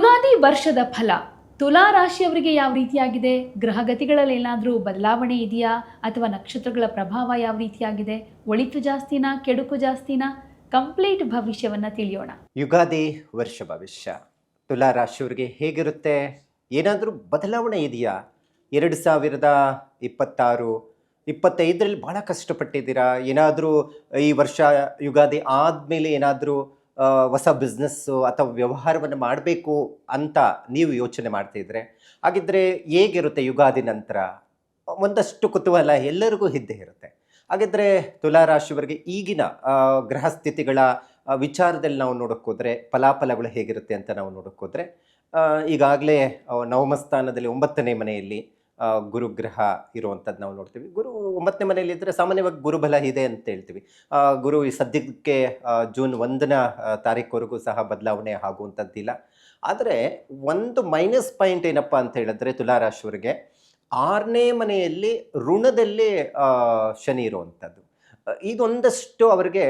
ಯುಗಾದಿ ವರ್ಷದ ಫಲ ತುಲಾ ರಾಶಿಯವರಿಗೆ ಯಾವ ರೀತಿಯಾಗಿದೆ? ಗ್ರಹಗತಿಗಳಲ್ಲಿ ಏನಾದರೂ ಬದಲಾವಣೆ ಇದೆಯಾ? ಅಥವಾ ನಕ್ಷತ್ರಗಳ ಪ್ರಭಾವ ಯಾವ ರೀತಿಯಾಗಿದೆ? ಒಳಿತು ಜಾಸ್ತಿನಾ, ಕೆಡುಕು ಜಾಸ್ತಿನಾ? ಕಂಪ್ಲೀಟ್ ಭವಿಷ್ಯವನ್ನ ತಿಳಿಯೋಣ. ಯುಗಾದಿ ವರ್ಷ ಭವಿಷ್ಯ ತುಲಾ ರಾಶಿಯವರಿಗೆ ಹೇಗಿರುತ್ತೆ? ಏನಾದರೂ ಬದಲಾವಣೆ ಇದೆಯಾ? 2026 25ರಲ್ಲಿ ಭಾಳ ಕಷ್ಟಪಟ್ಟಿದ್ದೀರಾ? ಏನಾದರೂ ಈ ವರ್ಷ ಯುಗಾದಿ ಆದಮೇಲೆ ಏನಾದರೂ ಹೊಸ ಬಿಸ್ನೆಸ್ಸು ಅಥವಾ ವ್ಯವಹಾರವನ್ನು ಮಾಡಬೇಕು ಅಂತ ನೀವು ಯೋಚನೆ ಮಾಡ್ತಿದ್ರೆ, ಹಾಗಿದ್ರೆ ಹೇಗಿರುತ್ತೆ ಯುಗಾದಿ ನಂತರ? ಒಂದಷ್ಟು ಕುತೂಹಲ ಎಲ್ಲರಿಗೂ ಇದ್ದೇ ಇರುತ್ತೆ. ಹಾಗಿದ್ರೆ ತುಲಾ ರಾಶಿಯವರಿಗೆ ಈಗಿನ ಗ್ರಹ ಸ್ಥಿತಿಗಳ ವಿಚಾರದಲ್ಲಿ ನಾವು ನೋಡೋಕ್ಕೋದ್ರೆ ಫಲಾಫಲಗಳು ಹೇಗಿರುತ್ತೆ ಅಂತ ನಾವು ನೋಡೋಕ್ಕೋದ್ರೆ, ಈಗಾಗಲೇ ನವಮ ಸ್ಥಾನದಲ್ಲಿ 9ನೇ ಮನೆಯಲ್ಲಿ ಗುರುಗ್ರಹ ಇರುವಂಥದ್ದು ನಾವು ನೋಡ್ತೀವಿ. ಗುರು 9ನೇ ಮನೆಯಲ್ಲಿ ಇದ್ದರೆ ಸಾಮಾನ್ಯವಾಗಿ ಗುರುಬಲ ಇದೆ ಅಂತ ಹೇಳ್ತೀವಿ. ಗುರು ಈ ಸದ್ಯಕ್ಕೆ ಜೂನ್ 1ನ ತಾರೀಕುವರೆಗೂ ಸಹ ಬದಲಾವಣೆ ಆಗುವಂಥದ್ದಿಲ್ಲ. ಆದರೆ ಒಂದು ಮೈನಸ್ ಪಾಯಿಂಟ್ ಏನಪ್ಪ ಅಂತ ಹೇಳಿದ್ರೆ ತುಲಾ ರಾಶಿಯವರಿಗೆ 6ನೇ ಮನೆಯಲ್ಲಿ ಋಣದಲ್ಲಿ ಶನಿ ಇರುವಂಥದ್ದು. ಇದೊಂದಷ್ಟು ಅವರಿಗೆ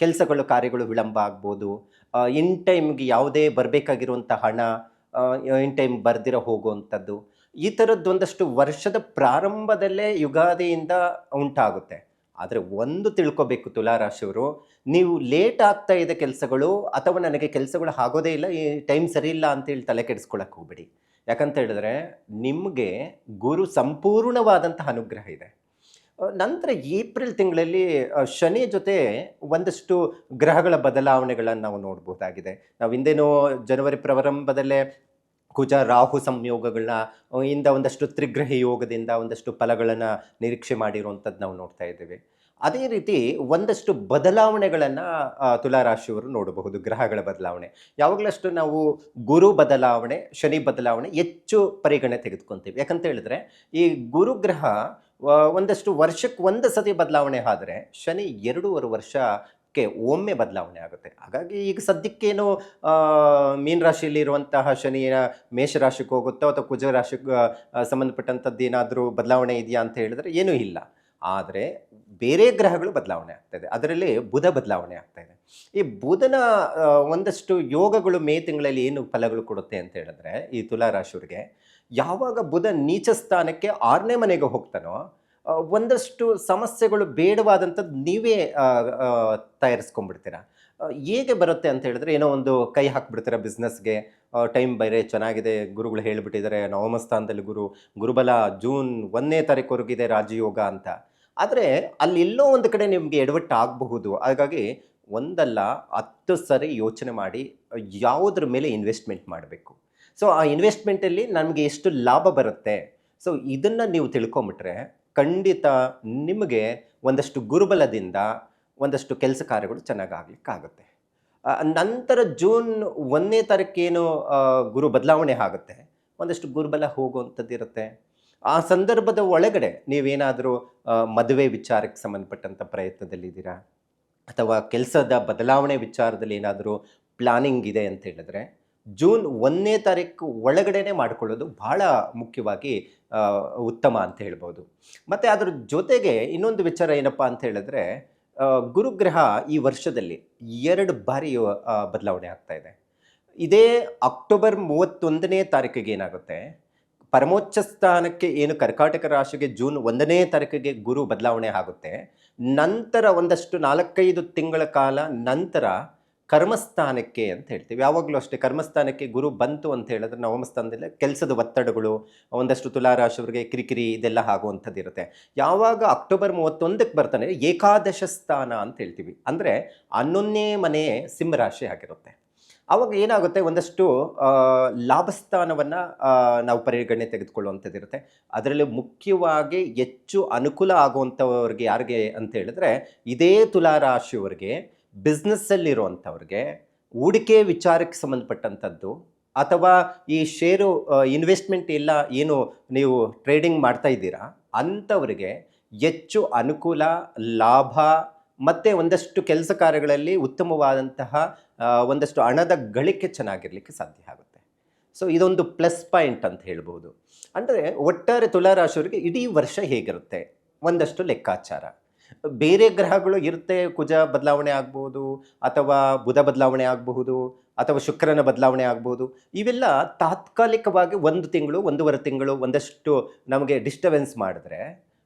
ಕೆಲಸಗಳು ಕಾರ್ಯಗಳು ವಿಳಂಬ ಆಗ್ಬೋದು. ಇನ್ ಟೈಮ್ಗೆ ಯಾವುದೇ ಬರಬೇಕಾಗಿರುವಂಥ ಹಣ ಇನ್ ಟೈಮ್ ಬರ್ದಿರ ಹೋಗುವಂಥದ್ದು, ಈ ಥರದ್ದೊಂದಷ್ಟು ವರ್ಷದ ಪ್ರಾರಂಭದಲ್ಲೇ ಯುಗಾದಿಯಿಂದ ಉಂಟಾಗುತ್ತೆ. ಆದರೆ ಒಂದು ತಿಳ್ಕೊಬೇಕು ತುಲಾ ರಾಶಿಯವರು, ನೀವು ಲೇಟ್ ಆಗ್ತಾ ಇದೆ ಕೆಲಸಗಳು ಅಥವಾ ನನಗೆ ಕೆಲಸಗಳು ಆಗೋದೇ ಇಲ್ಲ, ಈ ಟೈಮ್ ಸರಿ ಇಲ್ಲ ಅಂತೇಳಿ ತಲೆ ಕೆಡಿಸ್ಕೊಳಕ್ಕೆ ಹೋಗ್ಬೇಡಿ. ಯಾಕಂತ ಹೇಳಿದ್ರೆ ನಿಮಗೆ ಗುರು ಸಂಪೂರ್ಣವಾದಂತಹ ಅನುಗ್ರಹ ಇದೆ. ನಂತರ ಏಪ್ರಿಲ್ ತಿಂಗಳಲ್ಲಿ ಶನಿ ಜೊತೆ ಒಂದಷ್ಟು ಗ್ರಹಗಳ ಬದಲಾವಣೆಗಳನ್ನು ನಾವು ನೋಡ್ಬೋದಾಗಿದೆ. ನಾವು ಹಿಂದೇನೋ ಜನವರಿ ಪ್ರಾರಂಭದಲ್ಲೇ ಕುಜ ರಾಹು ಸಂಯೋಗಗಳನ್ನ ಇಂದ ಒಂದಷ್ಟು ತ್ರಿಗ್ರಹ ಯೋಗದಿಂದ ಒಂದಷ್ಟು ಫಲಗಳನ್ನು ನಿರೀಕ್ಷೆ ಮಾಡಿರುವಂಥದ್ದು ನಾವು ನೋಡ್ತಾ ಇದ್ದೇವೆ. ಅದೇ ರೀತಿ ಒಂದಷ್ಟು ಬದಲಾವಣೆಗಳನ್ನು ತುಲಾ ರಾಶಿಯವರು ನೋಡಬಹುದು. ಗ್ರಹಗಳ ಬದಲಾವಣೆ ಯಾವಾಗಲಷ್ಟು ನಾವು ಗುರು ಬದಲಾವಣೆ, ಶನಿ ಬದಲಾವಣೆ ಹೆಚ್ಚು ಪರಿಗಣನೆ ತೆಗೆದುಕೊತೀವಿ. ಯಾಕಂತ ಹೇಳಿದ್ರೆ ಈ ಗುರುಗ್ರಹ ಒಂದಷ್ಟು ವರ್ಷಕ್ಕೆ ಒಂದು ಸತಿ ಬದಲಾವಣೆ ಆದರೆ ಶನಿ 2.5 ವರ್ಷಕ್ಕೆ ಒಮ್ಮೆ ಬದಲಾವಣೆ ಆಗುತ್ತೆ. ಹಾಗಾಗಿ ಈಗ ಸದ್ಯಕ್ಕೇನು ಮೀನ ರಾಶಿಯಲ್ಲಿ ಇರುವಂತಹ ಶನಿಯ ಮೇಷರಾಶಿಗೆ ಹೋಗುತ್ತೋ ಅಥವಾ ಕುಜ ರಾಶಿಗೆ ಸಂಬಂಧಪಟ್ಟಂಥದ್ದು ಏನಾದರೂ ಬದಲಾವಣೆ ಇದೆಯಾ ಅಂತ ಹೇಳಿದ್ರೆ ಏನೂ ಇಲ್ಲ. ಆದರೆ ಬೇರೆ ಗ್ರಹಗಳು ಬದಲಾವಣೆ ಆಗ್ತಾಯಿದೆ. ಅದರಲ್ಲಿ ಬುಧ ಬದಲಾವಣೆ ಆಗ್ತಾಯಿದೆ. ಈ ಬುಧನ ಒಂದಷ್ಟು ಯೋಗಗಳು ಮೇ ತಿಂಗಳಲ್ಲಿ ಏನು ಫಲಗಳು ಕೊಡುತ್ತೆ ಅಂತ ಹೇಳಿದ್ರೆ ಈ ತುಲಾ ರಾಶಿಯವರಿಗೆ, ಯಾವಾಗ ಬುಧ ನೀಚ ಸ್ಥಾನಕ್ಕೆ 6ನೇ ಮನೆಗೆ ಹೋಗ್ತಾನೋ ಒಂದಷ್ಟು ಸಮಸ್ಯೆಗಳು ಬೇಡವಾದಂಥದ್ದು ನೀವೇ ತಯಾರಿಸ್ಕೊಂಡ್ಬಿಡ್ತೀರ. ಹೇಗೆ ಬರುತ್ತೆ ಅಂತ ಹೇಳಿದ್ರೆ, ಏನೋ ಒಂದು ಕೈ ಹಾಕ್ಬಿಡ್ತೀರ ಬಿಸ್ನೆಸ್ಗೆ, ಟೈಮ್ ಬೇರೆ ಚೆನ್ನಾಗಿದೆ, ಗುರುಗಳು ಹೇಳಿಬಿಟ್ಟಿದ್ದಾರೆ ನವಮ ಸ್ಥಾನದಲ್ಲಿ ಗುರುಬಲ ಜೂನ್ 1ನೇ ತಾರೀಕುವರೆಗಿದೆ ರಾಜಯೋಗ ಅಂತ. ಆದರೆ ಅಲ್ಲಿ ಎಲ್ಲೋ ಒಂದು ಕಡೆ ನಿಮಗೆ ಎಡವಟ್ಟು ಆಗಬಹುದು. ಹಾಗಾಗಿ ಒಂದಲ್ಲ 10 ಸರಿ ಯೋಚನೆ ಮಾಡಿ ಯಾವುದ್ರ ಮೇಲೆ ಇನ್ವೆಸ್ಟ್ಮೆಂಟ್ ಮಾಡಬೇಕು. ಸೊ ಆ ಇನ್ವೆಸ್ಟ್ಮೆಂಟಲ್ಲಿ ನಮಗೆ ಎಷ್ಟು ಲಾಭ ಬರುತ್ತೆ, ಸೊ ಇದನ್ನು ನೀವು ತಿಳ್ಕೊಂಬಿಟ್ರೆ ಖಂಡಿತ ನಿಮಗೆ ಒಂದಷ್ಟು ಗುರುಬಲದಿಂದ ಒಂದಷ್ಟು ಕೆಲಸ ಕಾರ್ಯಗಳು ಚೆನ್ನಾಗಿ ಆಗ್ಲಿಕ್ಕಾಗುತ್ತೆ. ನಂತರ ಜೂನ್ 1ನೇ ತಾರೀಕೇನು ಗುರು ಬದಲಾವಣೆ ಆಗುತ್ತೆ, ಒಂದಷ್ಟು ಗುರುಬಲ ಹೋಗುವಂಥದ್ದು ಇರುತ್ತೆ. ಆ ಸಂದರ್ಭದ ಒಳಗಡೆ ನೀವೇನಾದರೂ ಮದುವೆ ವಿಚಾರಕ್ಕೆ ಸಂಬಂಧಪಟ್ಟಂಥ ಪ್ರಯತ್ನದಲ್ಲಿದ್ದೀರಾ ಅಥವಾ ಕೆಲಸದ ಬದಲಾವಣೆ ವಿಚಾರದಲ್ಲಿ ಏನಾದರೂ ಪ್ಲಾನಿಂಗ್ ಇದೆ ಅಂತ ಹೇಳಿದ್ರೆ ಜೂನ್ 1ನೇ ತಾರೀಕು ಒಳಗಡೆನೆ ಮಾಡಿಕೊಳ್ಳೋದು ಭಾಳ ಮುಖ್ಯವಾಗಿ ಉತ್ತಮ ಅಂತ ಹೇಳ್ಬೋದು. ಮತ್ತು ಅದ್ರ ಜೊತೆಗೆ ಇನ್ನೊಂದು ವಿಚಾರ ಏನಪ್ಪ ಅಂತ ಹೇಳಿದ್ರೆ, ಗುರುಗ್ರಹ ಈ ವರ್ಷದಲ್ಲಿ 2 ಬಾರಿ ಬದಲಾವಣೆ ಆಗ್ತಾ ಇದೆ. ಇದೇ ಅಕ್ಟೋಬರ್ 31ನೇ ತಾರೀಕಿಗೆ ಏನಾಗುತ್ತೆ, ಪರಮೋಚ್ಚ ಸ್ಥಾನಕ್ಕೆ ಏನು ಕರ್ಕಾಟಕ ರಾಶಿಗೆ ಜೂನ್ 1ನೇ ತಾರೀಕಿಗೆ ಗುರು ಬದಲಾವಣೆ ಆಗುತ್ತೆ. ನಂತರ ಒಂದಷ್ಟು 4-5 ತಿಂಗಳ ಕಾಲ ನಂತರ ಕರ್ಮಸ್ಥಾನಕ್ಕೆ ಅಂತ ಹೇಳ್ತೀವಿ. ಯಾವಾಗಲೂ ಅಷ್ಟೇ ಕರ್ಮಸ್ಥಾನಕ್ಕೆ ಗುರು ಬಂತು ಅಂತ ಹೇಳಿದ್ರೆ ನವಮ ಸ್ಥಾನದಲ್ಲಿ ಕೆಲಸದ ಒತ್ತಡಗಳು, ಒಂದಷ್ಟು ತುಲಾ ರಾಶಿಯವರಿಗೆ ಕಿರಿಕಿರಿ ಇದೆಲ್ಲ ಆಗುವಂಥದ್ದು ಇರುತ್ತೆ. ಯಾವಾಗ ಅಕ್ಟೋಬರ್ 31ಕ್ಕೆ ಬರ್ತಾನೆ ಏಕಾದಶ ಸ್ಥಾನ ಅಂತ ಹೇಳ್ತೀವಿ, ಅಂದರೆ 11ನೇ ಮನೆ ಸಿಂಹರಾಶಿ ಆಗಿರುತ್ತೆ. ಆವಾಗ ಏನಾಗುತ್ತೆ, ಒಂದಷ್ಟು ಲಾಭಸ್ಥಾನವನ್ನು ನಾವು ಪರಿಗಣನೆ ತೆಗೆದುಕೊಳ್ಳುವಂಥದ್ದು ಇರುತ್ತೆ. ಅದರಲ್ಲಿ ಮುಖ್ಯವಾಗಿ ಹೆಚ್ಚು ಅನುಕೂಲ ಆಗುವಂಥವ್ರಿಗೆ ಯಾರಿಗೆ ಅಂತ ಹೇಳಿದ್ರೆ ಇದೇ ತುಲಾ ರಾಶಿಯವರಿಗೆ, ಬಿಸ್ನೆಸ್ಸಲ್ಲಿರುವಂಥವ್ರಿಗೆ, ಹೂಡಿಕೆ ವಿಚಾರಕ್ಕೆ ಸಂಬಂಧಪಟ್ಟಂಥದ್ದು ಅಥವಾ ಈ ಷೇರು ಇನ್ವೆಸ್ಟ್ಮೆಂಟ್ ಎಲ್ಲ ಏನು ನೀವು ಟ್ರೇಡಿಂಗ್ ಮಾಡ್ತಾ ಇದ್ದೀರಾ ಅಂಥವ್ರಿಗೆ ಹೆಚ್ಚು ಅನುಕೂಲ, ಲಾಭ ಮತ್ತು ಒಂದಷ್ಟು ಕೆಲಸ ಕಾರ್ಯಗಳಲ್ಲಿ ಉತ್ತಮವಾದಂತಹ ಒಂದಷ್ಟು ಹಣದ ಗಳಿಕೆ ಚೆನ್ನಾಗಿರಲಿಕ್ಕೆ ಸಾಧ್ಯ ಆಗುತ್ತೆ. ಸೊ ಇದೊಂದು ಪ್ಲಸ್ ಪಾಯಿಂಟ್ ಅಂತ ಹೇಳ್ಬೋದು. ಅಂದರೆ ಒಟ್ಟಾರೆ ತುಲಾ ರಾಶಿಯವರಿಗೆ ಇಡೀ ವರ್ಷ ಹೇಗಿರುತ್ತೆ ಒಂದಷ್ಟು ಲೆಕ್ಕಾಚಾರ. ಬೇರೆ ಗ್ರಹಗಳು ಇರುತ್ತೆ, ಕುಜ ಬದಲಾವಣೆ ಆಗ್ಬೋದು ಅಥವಾ ಬುಧ ಬದಲಾವಣೆ ಆಗಬಹುದು ಅಥವಾ ಶುಕ್ರನ ಬದಲಾವಣೆ ಆಗ್ಬೋದು. ಇವೆಲ್ಲ ತಾತ್ಕಾಲಿಕವಾಗಿ 1 ತಿಂಗಳು, 1.5 ತಿಂಗಳು ಒಂದಷ್ಟು ನಮಗೆ ಡಿಸ್ಟರ್ಬೆನ್ಸ್ ಮಾಡಿದ್ರೆ,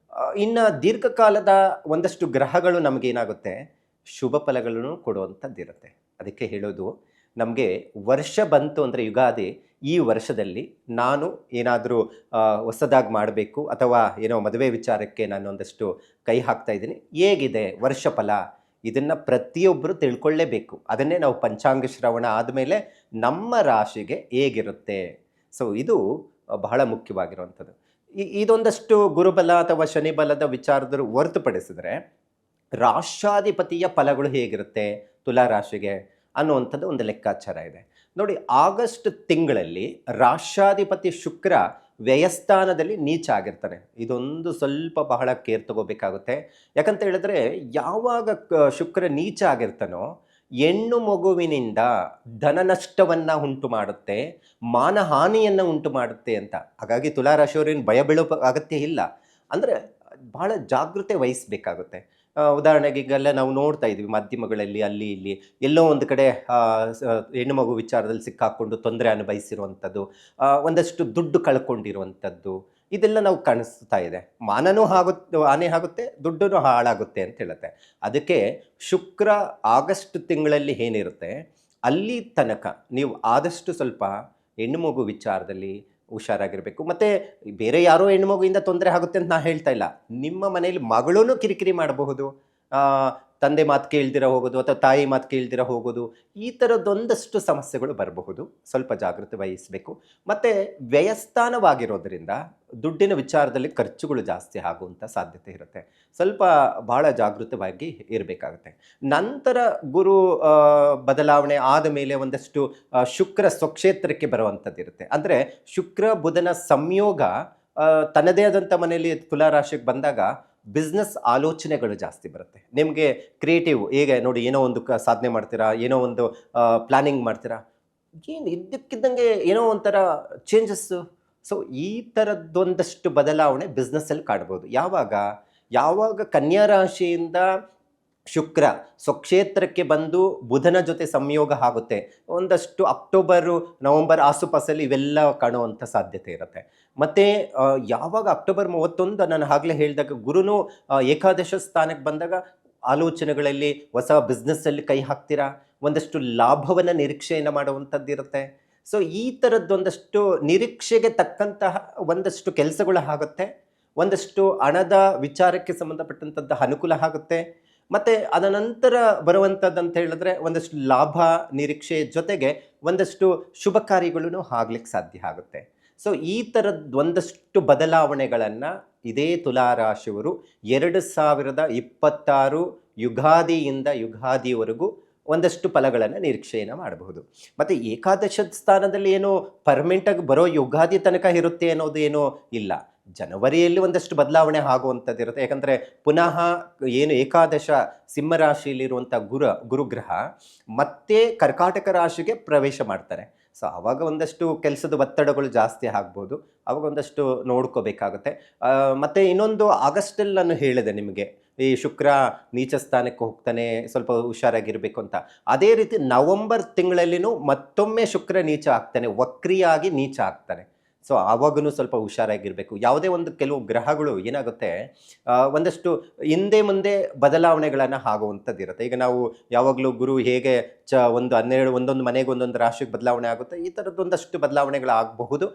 ಇನ್ನು ದೀರ್ಘಕಾಲದ ಒಂದಷ್ಟು ಗ್ರಹಗಳು ನಮಗೇನಾಗುತ್ತೆ, ಶುಭ ಫಲಗಳನ್ನು ಕೊಡುವಂಥದ್ದಿರುತ್ತೆ. ಅದಕ್ಕೆ ಹೇಳೋದು, ನಮಗೆ ವರ್ಷ ಬಂತು ಅಂದರೆ ಯುಗಾದಿ, ಈ ವರ್ಷದಲ್ಲಿ ನಾನು ಏನಾದರೂ ಹೊಸದಾಗಿ ಮಾಡಬೇಕು ಅಥವಾ ಏನೋ ಮದುವೆ ವಿಚಾರಕ್ಕೆ ನಾನು ಒಂದಷ್ಟು ಕೈ ಹಾಕ್ತಾ ಇದ್ದೀನಿ, ಹೇಗಿದೆ ವರ್ಷ ಫಲ, ಇದನ್ನು ಪ್ರತಿಯೊಬ್ಬರು ತಿಳ್ಕೊಳ್ಳೇಬೇಕು. ಅದನ್ನೇ ನಾವು ಪಂಚಾಂಗ ಶ್ರವಣ ಆದಮೇಲೆ ನಮ್ಮ ರಾಶಿಗೆ ಹೇಗಿರುತ್ತೆ, ಸೊ ಇದು ಬಹಳ ಮುಖ್ಯವಾಗಿರುವಂಥದ್ದು. ಇದೊಂದಷ್ಟು ಗುರುಬಲ ಅಥವಾ ಶನಿ ಬಲದ ವಿಚಾರದಲ್ಲಿ ಹೊರತುಪಡಿಸಿದ್ರೆ, ರಾಷ್ಟ್ರಾಧಿಪತಿಯ ಫಲಗಳು ಹೇಗಿರುತ್ತೆ ತುಲಾ ರಾಶಿಗೆ ಅನ್ನುವಂಥದ್ದು ಒಂದು ಲೆಕ್ಕಾಚಾರ ಇದೆ ನೋಡಿ. ಆಗಸ್ಟ್ ತಿಂಗಳಲ್ಲಿ ರಾಷ್ಟ್ರಾಧಿಪತಿ ಶುಕ್ರ ವ್ಯಯಸ್ಥಾನದಲ್ಲಿ ನೀಚ ಆಗಿರ್ತಾನೆ. ಇದೊಂದು ಸ್ವಲ್ಪ ಬಹಳ ಕೇರ್ ತಗೋಬೇಕಾಗುತ್ತೆ. ಯಾಕಂತ ಹೇಳಿದ್ರೆ, ಯಾವಾಗ ಶುಕ್ರ ನೀಚ ಆಗಿರ್ತಾನೋ ಹೆಣ್ಣು ಮಗುವಿನಿಂದ ಧನ ನಷ್ಟವನ್ನು ಉಂಟು ಮಾಡುತ್ತೆ, ಮಾನಹಾನಿಯನ್ನು ಉಂಟು ಮಾಡುತ್ತೆ ಅಂತ. ಹಾಗಾಗಿ ತುಲಾರಾಶಿಯವರೇನು ಭಯ ಬೀಳೋ ಅಗತ್ಯ ಇಲ್ಲ. ಅಂದರೆ ಭಾಳ ಜಾಗೃತೆ ವಹಿಸಬೇಕಾಗುತ್ತೆ. ಉದಾಹರಣೆಗೆ ಈಗೆಲ್ಲ ನಾವು ನೋಡ್ತಾ ಇದ್ವಿ ಮಾಧ್ಯಮಗಳಲ್ಲಿ, ಅಲ್ಲಿ ಇಲ್ಲಿ ಎಲ್ಲೋ ಒಂದು ಕಡೆ ಹೆಣ್ಣು ಮಗು ವಿಚಾರದಲ್ಲಿ ಸಿಕ್ಕಾಕೊಂಡು ತೊಂದರೆ ಅನುಭವಿಸಿರುವಂಥದ್ದು, ಒಂದಷ್ಟು ದುಡ್ಡು ಕಳ್ಕೊಂಡಿರುವಂಥದ್ದು, ಇದೆಲ್ಲ ನಾವು ಕಾಣಿಸ್ತಾ ಇದೆ. ಮಾನನೂ ಹಾನಿ ಆಗುತ್ತೆ, ದುಡ್ಡು ಹಾಳಾಗುತ್ತೆ ಅಂತ ಹೇಳುತ್ತೆ. ಅದಕ್ಕೆ ಶುಕ್ರ ಆಗಸ್ಟ್ ತಿಂಗಳಲ್ಲಿ ಏನಿರುತ್ತೆ, ಅಲ್ಲಿ ತನಕ ನೀವು ಆದಷ್ಟು ಸ್ವಲ್ಪ ಹೆಣ್ಣು ಮಗು ವಿಚಾರದಲ್ಲಿ ಹುಷಾರಾಗಿರಬೇಕು. ಮತ್ತು ಬೇರೆ ಯಾರೋ ಹೆಣ್ಮಗುವಿಂದ ತೊಂದರೆ ಆಗುತ್ತೆ ಅಂತ ನಾನು ಹೇಳ್ತಾ ಇಲ್ಲ. ನಿಮ್ಮ ಮನೆಯಲ್ಲಿ ಮಗಳೂ ಕಿರಿಕಿರಿ ಮಾಡಬಹುದು, ತಂದೆ ಮಾತು ಕೇಳ್ದಿರ ಹೋಗೋದು ಅಥವಾ ತಾಯಿ ಮಾತು ಕೇಳ್ದಿರ ಹೋಗೋದು, ಈ ಥರದ್ದೊಂದಷ್ಟು ಸಮಸ್ಯೆಗಳು ಬರಬಹುದು. ಸ್ವಲ್ಪ ಜಾಗೃತಿ ವಹಿಸಬೇಕು. ಮತ್ತು ವ್ಯಯಸ್ಥಾನವಾಗಿರೋದ್ರಿಂದ ದುಡ್ಡಿನ ವಿಚಾರದಲ್ಲಿ ಖರ್ಚುಗಳು ಜಾಸ್ತಿ ಆಗುವಂಥ ಸಾಧ್ಯತೆ ಇರುತ್ತೆ. ಸ್ವಲ್ಪ ಭಾಳ ಜಾಗೃತವಾಗಿ ಇರಬೇಕಾಗುತ್ತೆ. ನಂತರ ಗುರು ಬದಲಾವಣೆ ಆದ ಮೇಲೆ ಒಂದಷ್ಟು ಶುಕ್ರ ಸ್ವಕ್ಷೇತ್ರಕ್ಕೆ ಬರುವಂಥದ್ದಿರುತ್ತೆ. ಅಂದರೆ ಶುಕ್ರ ಬುಧನ ಸಂಯೋಗ ತನ್ನದೇ ಆದಂಥ ಮನೆಯಲ್ಲಿ ತುಲಾರಾಶಿಗೆ ಬಂದಾಗ ಬಿಸ್ನೆಸ್ ಆಲೋಚನೆಗಳು ಜಾಸ್ತಿ ಬರುತ್ತೆ. ನಿಮಗೆ ಕ್ರಿಯೇಟಿವ್, ಹೇಗೆ ನೋಡಿ, ಏನೋ ಒಂದು ಸಾಧನೆ ಮಾಡ್ತೀರಾ, ಏನೋ ಒಂದು ಪ್ಲ್ಯಾನಿಂಗ್ ಮಾಡ್ತೀರಾ, ಏನು ಇದ್ದಕ್ಕಿದ್ದಂಗೆ ಏನೋ ಒಂಥರ ಚೇಂಜಸ್ಸು. ಸೊ ಈ ಥರದ್ದೊಂದಷ್ಟು ಬದಲಾವಣೆ ಬಿಸ್ನೆಸ್ಸಲ್ಲಿ ಕಾಣ್ಬೋದು. ಯಾವಾಗ ಕನ್ಯಾ ರಾಶಿಯಿಂದ ಶುಕ್ರ ಸ್ವಕ್ಷೇತ್ರಕ್ಕೆ ಬಂದು ಬುಧನ ಜೊತೆ ಸಂಯೋಗ ಆಗುತ್ತೆ, ಒಂದಷ್ಟು ಅಕ್ಟೋಬರು ನವಂಬರ್ ಆಸುಪಾಸಲ್ಲಿ ಇವೆಲ್ಲ ಕಾಣುವಂಥ ಸಾಧ್ಯತೆ ಇರುತ್ತೆ. ಮತ್ತು ಯಾವಾಗ ಅಕ್ಟೋಬರ್ 31 ನಾನು ಆಗಲೇ ಹೇಳಿದಾಗ ಗುರುನು ಏಕಾದಶ ಸ್ಥಾನಕ್ಕೆ ಬಂದಾಗ ಆಲೋಚನೆಗಳಲ್ಲಿ ಹೊಸ ಬಿಸ್ನೆಸ್ಸಲ್ಲಿ ಕೈ ಹಾಕ್ತೀರಾ, ಒಂದಷ್ಟು ಲಾಭವನ್ನು ನಿರೀಕ್ಷೆಯನ್ನು ಮಾಡುವಂಥದ್ದಿರುತ್ತೆ. ಸೊ ಈ ಥರದ್ದೊಂದಷ್ಟು ನಿರೀಕ್ಷೆಗೆ ತಕ್ಕಂತಹ ಒಂದಷ್ಟು ಕೆಲಸಗಳು ಆಗುತ್ತೆ, ಒಂದಷ್ಟು ಹಣದ ವಿಚಾರಕ್ಕೆ ಸಂಬಂಧಪಟ್ಟಂಥದ್ದು ಅನುಕೂಲ ಆಗುತ್ತೆ. ಮತ್ತು ಅದ ನಂತರ ಬರುವಂಥದ್ದು ಅಂತ ಹೇಳಿದ್ರೆ ಒಂದಷ್ಟು ಲಾಭ ನಿರೀಕ್ಷೆ ಜೊತೆಗೆ ಒಂದಷ್ಟು ಶುಭ ಕಾರ್ಯಗಳೂ ಆಗ್ಲಿಕ್ಕೆ ಸಾಧ್ಯ ಆಗುತ್ತೆ. ಸೊ ಈ ಥರದ್ದು ಒಂದಷ್ಟು ಬದಲಾವಣೆಗಳನ್ನು ಇದೇ ತುಲಾರಾಶಿಯವರು 2026 ಯುಗಾದಿಯಿಂದ ಯುಗಾದಿವರೆಗೂ ಒಂದಷ್ಟು ಫಲಗಳನ್ನು ನಿರೀಕ್ಷೆಯನ್ನು ಮಾಡಬಹುದು. ಮತ್ತು ಏಕಾದಶ ಸ್ಥಾನದಲ್ಲಿ ಏನೋ ಪರ್ಮನೆಂಟಾಗಿ ಬರೋ ಯುಗಾದಿ ತನಕ ಇರುತ್ತೆ ಅನ್ನೋದು ಏನೂ ಇಲ್ಲ. ಜನವರಿಯಲ್ಲಿ ಒಂದಷ್ಟು ಬದಲಾವಣೆ ಆಗುವಂಥದ್ದು ಇರುತ್ತೆ. ಯಾಕಂದರೆ ಪುನಃ ಏನು ಏಕಾದಶ ಸಿಂಹರಾಶಿಯಲ್ಲಿರುವಂಥ ಗುರುಗ್ರಹ ಮತ್ತೆ ಕರ್ಕಾಟಕ ರಾಶಿಗೆ ಪ್ರವೇಶ ಮಾಡ್ತಾರೆ. ಸೊ ಆವಾಗ ಒಂದಷ್ಟು ಕೆಲಸದ ಒತ್ತಡಗಳು ಜಾಸ್ತಿ ಆಗ್ಬೋದು, ಆವಾಗ ಒಂದಷ್ಟು ನೋಡ್ಕೋಬೇಕಾಗುತ್ತೆ. ಮತ್ತು ಇನ್ನೊಂದು ಆಗಸ್ಟಲ್ಲಿ ನಾನು ಹೇಳಿದೆ ನಿಮಗೆ, ಈ ಶುಕ್ರ ನೀಚ ಸ್ಥಾನಕ್ಕೆ ಹೋಗ್ತಾನೆ, ಸ್ವಲ್ಪ ಹುಷಾರಾಗಿರಬೇಕು ಅಂತ. ಅದೇ ರೀತಿ ನವಂಬರ್ ತಿಂಗಳಲ್ಲಿನೂ ಮತ್ತೊಮ್ಮೆ ಶುಕ್ರ ನೀಚ ಆಗ್ತಾನೆ, ವಕ್ರಿಯಾಗಿ ನೀಚ ಆಗ್ತಾನೆ. ಸೊ ಆವಾಗೂ ಸ್ವಲ್ಪ ಹುಷಾರಾಗಿರಬೇಕು. ಯಾವುದೇ ಒಂದು ಕೆಲವು ಗ್ರಹಗಳು ಏನಾಗುತ್ತೆ, ಒಂದಷ್ಟು ಹಿಂದೆ ಮುಂದೆ ಬದಲಾವಣೆಗಳನ್ನು ಆಗುವಂಥದ್ದು ಇರುತ್ತೆ. ಈಗ ನಾವು ಯಾವಾಗಲೂ ಗುರು ಹೇಗೆ ಒಂದೊಂದು ಮನೆಗೆ ಒಂದೊಂದು ರಾಶಿಗೆ ಬದಲಾವಣೆ ಆಗುತ್ತೆ, ಈ ಥರದ್ದೊಂದಷ್ಟು ಬದಲಾವಣೆಗಳಾಗಬಹುದು.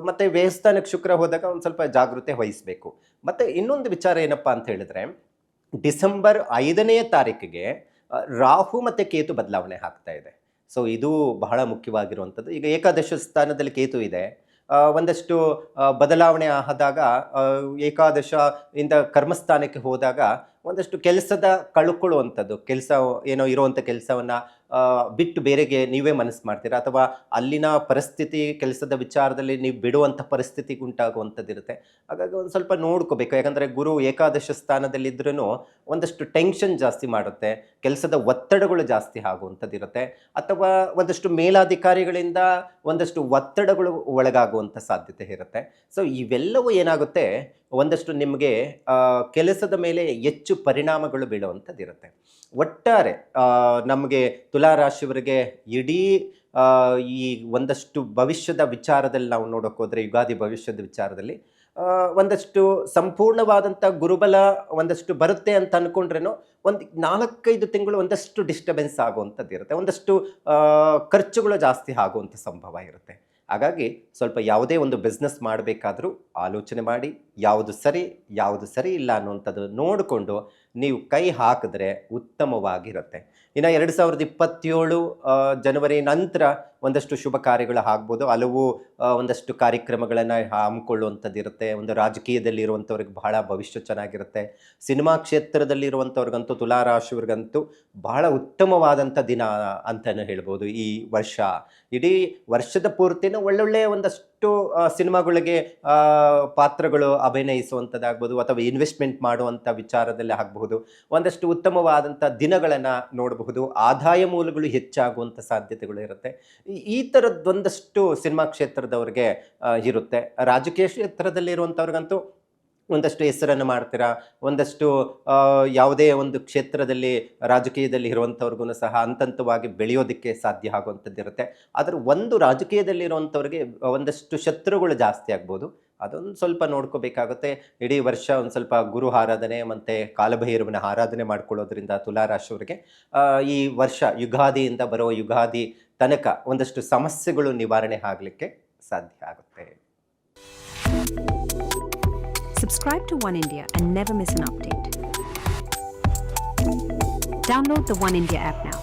ಮತ್ತು ವ್ಯಯಸ್ಥಾನಕ್ಕೆ ಶುಕ್ರ ಹೋದಾಗ ಒಂದು ಸ್ವಲ್ಪ ಜಾಗೃತೆ ವಹಿಸಬೇಕು. ಮತ್ತು ಇನ್ನೊಂದು ವಿಚಾರ ಏನಪ್ಪ ಅಂತ ಹೇಳಿದ್ರೆ, ಡಿಸೆಂಬರ್ 5ನೇ ತಾರೀಕಿಗೆ ರಾಹು ಮತ್ತು ಕೇತು ಬದಲಾವಣೆ ಆಗ್ತಾ ಇದೆ. ಸೊ ಇದು ಬಹಳ ಮುಖ್ಯವಾಗಿರುವಂಥದ್ದು. ಈಗ ಏಕಾದಶ ಸ್ಥಾನದಲ್ಲಿ ಕೇತು ಇದೆ, ಒಂದಷ್ಟು ಬದಲಾವಣೆ ಆದಾಗ ಏಕಾದಶ ಇಂದ ಕರ್ಮಸ್ಥಾನಕ್ಕೆ ಹೋದಾಗ ಒಂದಷ್ಟು ಕೆಲಸದ ಕಳ್ಕೊಳ್ಳುವಂಥದ್ದು, ಕೆಲಸ ಏನೋ ಇರುವಂಥ ಕೆಲಸವನ್ನು ಬಿಟ್ಟು ಬೇರೆಗೆ ನೀವೇ ಮನಸ್ಸು ಮಾಡ್ತೀರಾ, ಅಥವಾ ಅಲ್ಲಿನ ಪರಿಸ್ಥಿತಿ ಕೆಲಸದ ವಿಚಾರದಲ್ಲಿ ನೀವು ಬಿಡುವಂಥ ಪರಿಸ್ಥಿತಿಗೆ ಉಂಟಾಗುವಂಥದ್ದು ಇರುತ್ತೆ. ಹಾಗಾಗಿ ಒಂದು ಸ್ವಲ್ಪ ನೋಡ್ಕೋಬೇಕು. ಯಾಕಂದರೆ ಗುರು ಏಕಾದಶ ಸ್ಥಾನದಲ್ಲಿದ್ರೂ ಒಂದಷ್ಟು ಟೆನ್ಷನ್ ಜಾಸ್ತಿ ಮಾಡುತ್ತೆ, ಕೆಲಸದ ಒತ್ತಡಗಳು ಜಾಸ್ತಿ ಆಗುವಂಥದ್ದು ಇರುತ್ತೆ. ಅಥವಾ ಒಂದಷ್ಟು ಮೇಲಾಧಿಕಾರಿಗಳಿಂದ ಒಂದಷ್ಟು ಒತ್ತಡಗಳು ಒಳಗಾಗುವಂಥ ಸಾಧ್ಯತೆ ಇರುತ್ತೆ. ಸೊ ಇವೆಲ್ಲವೂ ಏನಾಗುತ್ತೆ, ಒಂದಷ್ಟು ನಿಮಗೆ ಕೆಲಸದ ಮೇಲೆ ಹೆಚ್ಚು ಪರಿಣಾಮಗಳು ಬೀಳುವಂಥದ್ದು ಇರುತ್ತೆ. ಒಟ್ಟಾರೆ ನಮಗೆ ತುಲಾರಾಶಿಯವರಿಗೆ ಇಡೀ ಈ ಒಂದಷ್ಟು ಭವಿಷ್ಯದ ವಿಚಾರದಲ್ಲಿ ನಾವು ನೋಡೋಕೆ ಹೋದರೆ, ಯುಗಾದಿ ಭವಿಷ್ಯದ ವಿಚಾರದಲ್ಲಿ ಒಂದಷ್ಟು ಸಂಪೂರ್ಣವಾದಂಥ ಗುರುಬಲ ಒಂದಷ್ಟು ಬರುತ್ತೆ ಅಂತ ಅಂದ್ಕೊಂಡ್ರೇನೋ ಒಂದು 4-5 ತಿಂಗಳು ಒಂದಷ್ಟು ಡಿಸ್ಟರ್ಬೆನ್ಸ್ ಆಗುವಂಥದ್ದು ಇರುತ್ತೆ, ಒಂದಷ್ಟು ಖರ್ಚುಗಳು ಜಾಸ್ತಿ ಆಗುವಂಥ ಸಂಭವ ಇರುತ್ತೆ. ಹಾಗಾಗಿ ಸ್ವಲ್ಪ ಯಾವುದೇ ಒಂದು ಬಿಸ್ನೆಸ್ ಮಾಡಬೇಕಾದ್ರೂ ಆಲೋಚನೆ ಮಾಡಿ ಯಾವುದು ಸರಿ ಇಲ್ಲ ಅನ್ನುವಂಥದ್ದು ನೋಡಿಕೊಂಡು ನೀವು ಕೈ ಹಾಕಿದ್ರೆ ಉತ್ತಮವಾಗಿರುತ್ತೆ. ಇನ್ನು 2027 ಜನವರಿ ನಂತರ ಒಂದಷ್ಟು ಶುಭ ಕಾರ್ಯಗಳು ಆಗ್ಬೋದು, ಹಲವು ಒಂದಷ್ಟು ಕಾರ್ಯಕ್ರಮಗಳನ್ನು ಹಮ್ಮಿಕೊಳ್ಳುವಂಥದ್ದು ಇರುತ್ತೆ. ಒಂದು ರಾಜಕೀಯದಲ್ಲಿ ಇರುವಂಥವ್ರಿಗೆ ಬಹಳ ಭವಿಷ್ಯ ಚೆನ್ನಾಗಿರುತ್ತೆ. ಸಿನಿಮಾ ಕ್ಷೇತ್ರದಲ್ಲಿರುವಂಥವ್ರಿಗಂತೂ, ತುಲಾರಾಶಿಯವ್ರಿಗಂತೂ ಬಹಳ ಉತ್ತಮವಾದಂಥ ದಿನ ಅಂತಲೇ ಹೇಳ್ಬೋದು. ಈ ವರ್ಷ ಇಡೀ ವರ್ಷದ ಪೂರ್ತಿನ ಒಳ್ಳೊಳ್ಳೆಯ ಒಂದಷ್ಟು ಸಿನಿಮಾಗಳಿಗೆ ಪಾತ್ರಗಳು ಅಭಿನಯಿಸುವಂಥದ್ದಾಗ್ಬೋದು, ಅಥವಾ ಇನ್ವೆಸ್ಟ್ಮೆಂಟ್ ಮಾಡುವಂಥ ವಿಚಾರದಲ್ಲಿ ಆಗಬಹುದು, ಒಂದಷ್ಟು ಉತ್ತಮವಾದಂಥ ದಿನಗಳನ್ನು ನೋಡಬಹುದು. ಆದಾಯ ಮೂಲಗಳು ಹೆಚ್ಚಾಗುವಂಥ ಸಾಧ್ಯತೆಗಳು ಇರುತ್ತೆ. ಈ ಥರದ್ದೊಂದಷ್ಟು ಸಿನಿಮಾ ಕ್ಷೇತ್ರದವ್ರಿಗೆ ಇರುತ್ತೆ. ರಾಜಕೀಯ ಕ್ಷೇತ್ರದಲ್ಲಿರುವಂಥವ್ರಿಗಂತೂ ಒಂದಷ್ಟು ಹೆಸರನ್ನು ಮಾಡ್ತೀರಾ, ಒಂದಷ್ಟು ಯಾವುದೇ ಒಂದು ಕ್ಷೇತ್ರದಲ್ಲಿ ರಾಜಕೀಯದಲ್ಲಿ ಇರುವಂಥವ್ರಿಗೂ ಸಹ ಹಂತವಾಗಿ ಬೆಳೆಯೋದಕ್ಕೆ ಸಾಧ್ಯ ಆಗುವಂಥದ್ದು ಇರುತ್ತೆ. ಆದರೆ ಒಂದು ರಾಜಕೀಯದಲ್ಲಿರುವಂಥವ್ರಿಗೆ ಒಂದಷ್ಟು ಶತ್ರುಗಳು ಜಾಸ್ತಿ ಆಗ್ಬೋದು, ಅದೊಂದು ಸ್ವಲ್ಪ ನೋಡ್ಕೋಬೇಕಾಗುತ್ತೆ. ಇಡೀ ವರ್ಷ ಒಂದು ಸ್ವಲ್ಪ ಗುರು ಆರಾಧನೆ ಮತ್ತು ಕಾಲಭೈರವನ ಆರಾಧನೆ ಮಾಡ್ಕೊಳ್ಳೋದ್ರಿಂದ ತುಲಾರಾಶಿಯವರಿಗೆ ಈ ವರ್ಷ ಯುಗಾದಿಯಿಂದ ಬರೋ ಯುಗಾದಿ ತನಕ ಒಂದಷ್ಟು ಸಮಸ್ಯೆಗಳು ನಿವಾರಣೆ ಆಗಲಿಕ್ಕೆ ಸಾಧ್ಯ ಆಗುತ್ತೆ. Subscribe to One India and never miss an update. Download the One India app now.